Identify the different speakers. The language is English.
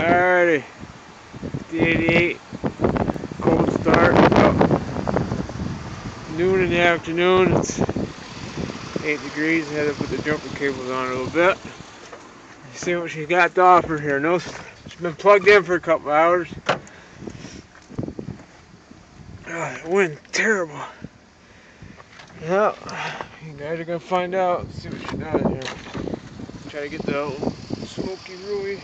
Speaker 1: Alrighty, the 88, cold start, about noon in the afternoon. It's 8 degrees. I had to put the jumper cables on a little bit. See what she's got to offer here. No, she's been plugged in for a couple hours. The wind terrible. Yeah, you guys are gonna find out. See what she does here. Try to get the smoky Ruey.